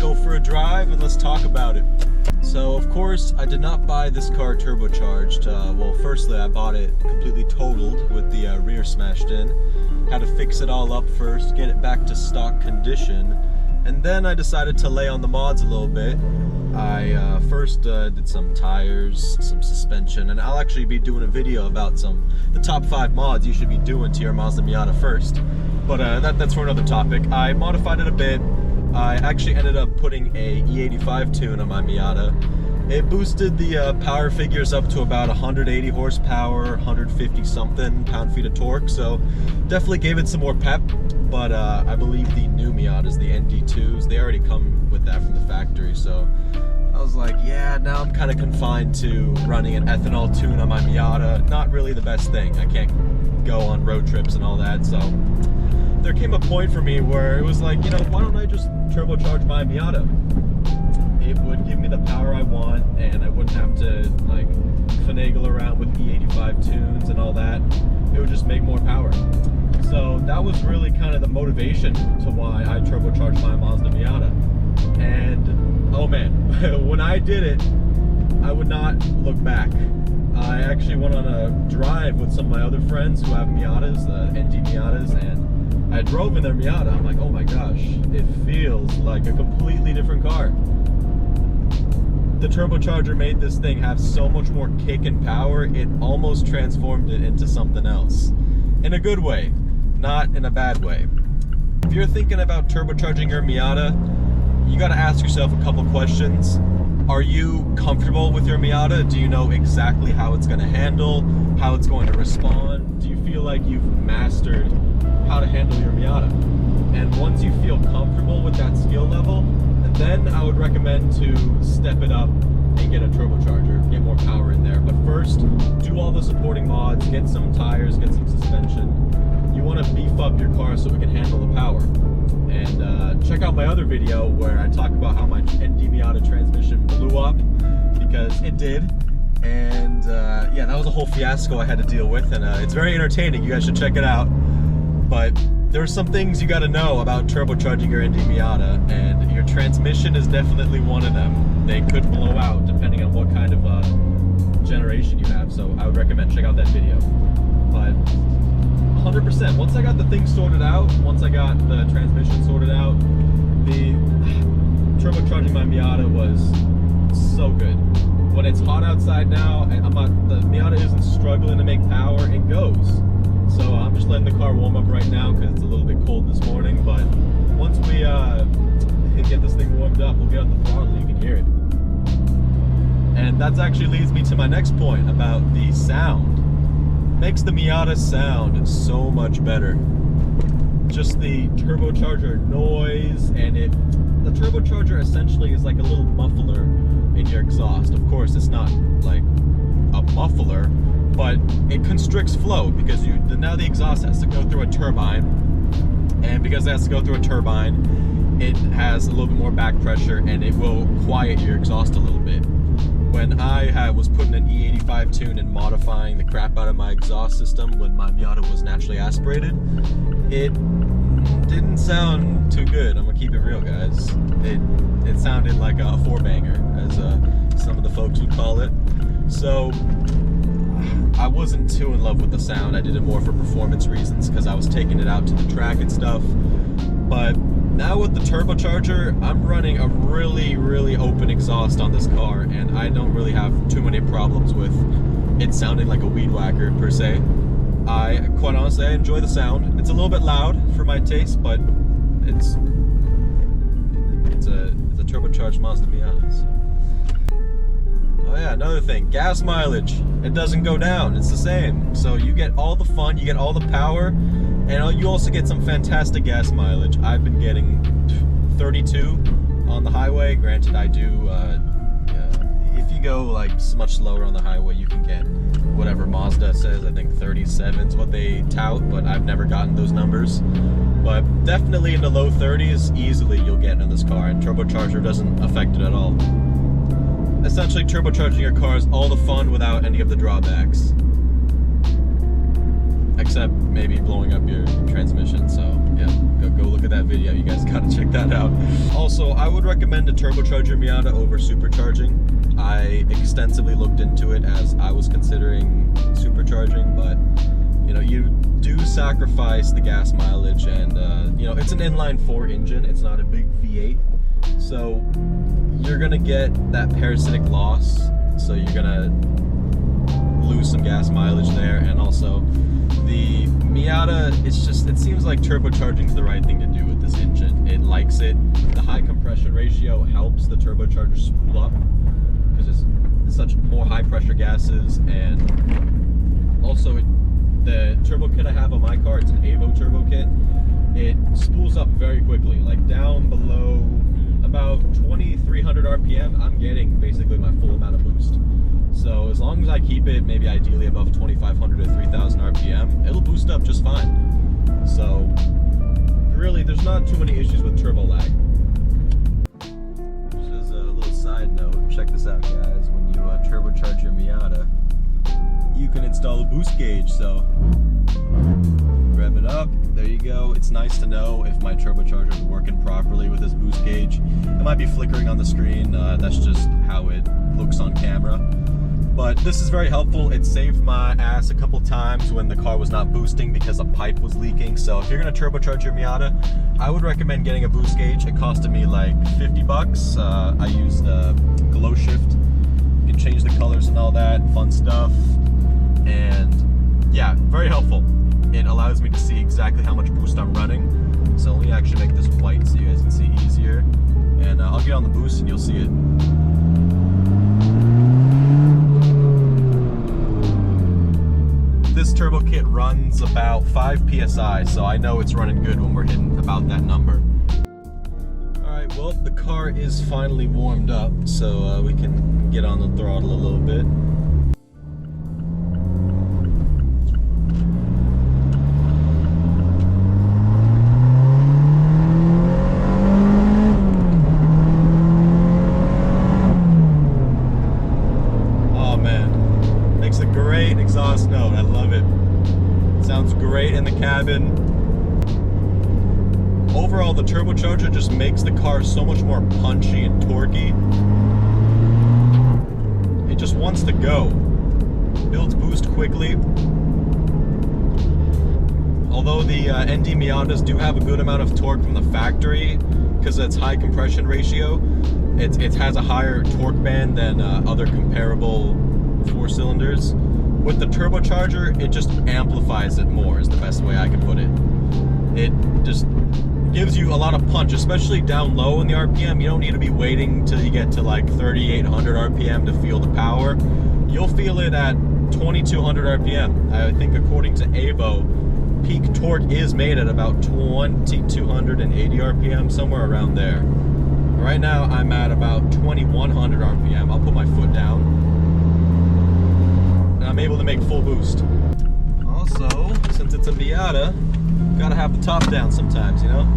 go for a drive and let's talk about it. So of course I did not buy this car turbocharged. Well, firstly I bought it completely totaled with the rear smashed in. Had to fix it all up first, get it back to stock condition, and then I decided to lay on the mods a little bit. I first did some tires, some suspension, and I'll actually be doing a video about the top 5 mods you should be doing to your Mazda Miata first. But that's for another topic. I modified it a bit. I actually ended up putting a E85 tune on my Miata. It boosted the power figures up to about 180 horsepower, 150 something pound-feet of torque, so definitely gave it some more pep. But I believe the new Miatas, the ND2s, they already come with that from the factory, so I was like, yeah, now I'm kind of confined to running an ethanol tune on my Miata. Not really the best thing. I can't go on road trips and all that, so there came a point for me where it was like, you know, why don't I just turbocharge my Miata? It would give me the power I want, and I wouldn't have to like finagle around with E85 tunes and all that. It would just make more power. So that was really kind of the motivation to why I turbocharged my Mazda Miata. And oh man, when I did it, I would not look back. I actually went on a drive with some of my other friends who have Miatas, ND Miatas, and I drove in their Miata. I'm like, oh my gosh, it feels like a completely different car. The turbocharger made this thing have so much more kick and power, it almost transformed it into something else. In a good way, not in a bad way. If you're thinking about turbocharging your Miata, you gotta ask yourself a couple questions. Are you comfortable with your Miata? Do you know exactly how it's gonna handle, how it's going to respond? Do you feel like you've mastered how to handle your Miata? And once you feel comfortable with that skill level, then I would recommend to step it up and get a turbocharger, get more power in there. But first, do all the supporting mods, get some tires, get some suspension. You want to beef up your car so it can handle the power. And check out my other video where I talk about how my ND Miata transmission blew up, because it did. And yeah, that was a whole fiasco I had to deal with, and it's very entertaining. You guys should check it out. But there are some things you got to know about turbocharging your ND Miata, and your transmission is definitely one of them. They could blow out depending on what kind of generation you have, so I would recommend check out that video. But 100%, once I got the thing sorted out, once I got the transmission sorted out, the turbocharging my Miata was so good. When it's hot outside now, and the Miata isn't struggling to make power, it goes. So I'm just letting the car warm up right now because it's a little bit cold this morning, but once we get this thing warmed up, we'll get on the throttle, you can hear it. And that actually leads me to my next point about the sound. Makes the Miata sound so much better. Just the turbocharger noise, and the turbocharger essentially is like a little muffler in your exhaust. Of course, it's not like a muffler, but it constricts flow because now the exhaust has to go through a turbine, and because it has to go through a turbine, it has a little bit more back pressure, and it will quiet your exhaust a little bit. When I was putting an E85 tune and modifying the crap out of my exhaust system when my Miata was naturally aspirated, it didn't sound too good. I'm gonna keep it real, guys. It sounded like a four-banger, as some of the folks would call it. So I wasn't too in love with the sound. I did it more for performance reasons because I was taking it out to the track and stuff. But now with the turbocharger, I'm running a really, really open exhaust on this car, and I don't really have too many problems with it sounding like a weed whacker per se. Quite honestly, I enjoy the sound. It's a little bit loud for my taste, but it's a turbocharged Mazda Miata. So. Oh yeah, another thing, gas mileage. It doesn't go down, it's the same. So you get all the fun, you get all the power, and you also get some fantastic gas mileage. I've been getting 32 on the highway. Granted, I do, if you go like much slower on the highway, you can get whatever Mazda says. I think 37 is what they tout, but I've never gotten those numbers. But definitely in the low 30s, easily you'll get in this car, and turbocharger doesn't affect it at all. Essentially, turbocharging your car is all the fun without any of the drawbacks. Except maybe blowing up your transmission, so yeah, go go look at that video. You guys gotta check that out. Also, I would recommend a turbocharger Miata over supercharging. I extensively looked into it as I was considering supercharging, but you know, you do sacrifice the gas mileage, and you know, it's an inline-4 engine. It's not a big V8, so you're gonna get that parasitic loss. So you're gonna lose some gas mileage there, and also the Miata, it seems like turbocharging is the right thing to do with this engine. It likes it. The high compression ratio helps the turbocharger spool up because it's such more high pressure gases, and also the turbo kit I have on my car, it's an Evo turbo kit. It spools up very quickly, like down below about 2300 RPM, I'm getting basically my full amount of boost. So as long as I keep it maybe ideally above 2500 to 3000 RPM, it'll boost up just fine. So really, there's not too many issues with turbo lag. Just as a little side note, check this out, guys. When you turbocharge your Miata, you can install a boost gauge. So rev it up, there you go. It's nice to know if my turbocharger is working properly with this boost gauge. It might be flickering on the screen, that's just how it looks on camera. But this is very helpful. It saved my ass a couple times when the car was not boosting because a pipe was leaking. So if you're gonna turbocharge your Miata, I would recommend getting a boost gauge. It costed me like 50 bucks. I used glow shift. You can change the colors and all that fun stuff. And yeah, very helpful. It allows me to see exactly how much boost I'm running. So let me actually make this white so you guys can see easier. And I'll get on the boost and you'll see it. This turbo kit runs about 5 PSI, so I know it's running good when we're hitting about that number. Alright, well, the car is finally warmed up, so we can get on the throttle a little bit. Great exhaust note, I love it. Sounds great in the cabin. Overall, the turbocharger just makes the car so much more punchy and torquey. It just wants to go. Builds boost quickly. Although the ND Miatas do have a good amount of torque from the factory, because of its high compression ratio, it has a higher torque band than other comparable 4 cylinders. With the turbocharger, it just amplifies it more, is the best way I can put it. It just gives you a lot of punch, especially down low in the RPM. You don't need to be waiting till you get to like 3800 RPM to feel the power. You'll feel it at 2200 RPM. I think according to Evo, peak torque is made at about 2280 RPM, somewhere around there. Right now, I'm at about 2100 RPM. I'll put my foot down. I'm able to make full boost. Also, since it's a Miata, gotta have the top down sometimes, you know?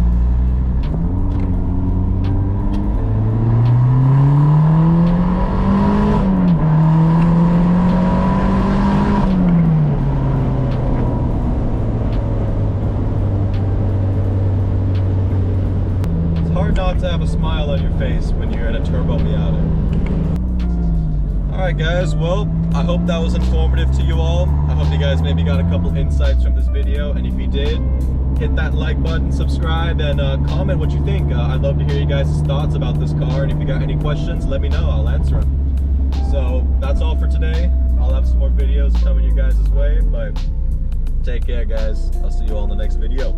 It's hard not to have a smile on your face when you're in a turbo Miata. Alright guys, well, I hope that was informative to you all. I hope you guys maybe got a couple insights from this video, and if you did, hit that like button, subscribe, and comment what you think. I'd love to hear you guys' thoughts about this car, and if you got any questions, let me know, I'll answer them. So that's all for today. I'll have some more videos coming your guys' way, but take care guys. I'll see you all in the next video.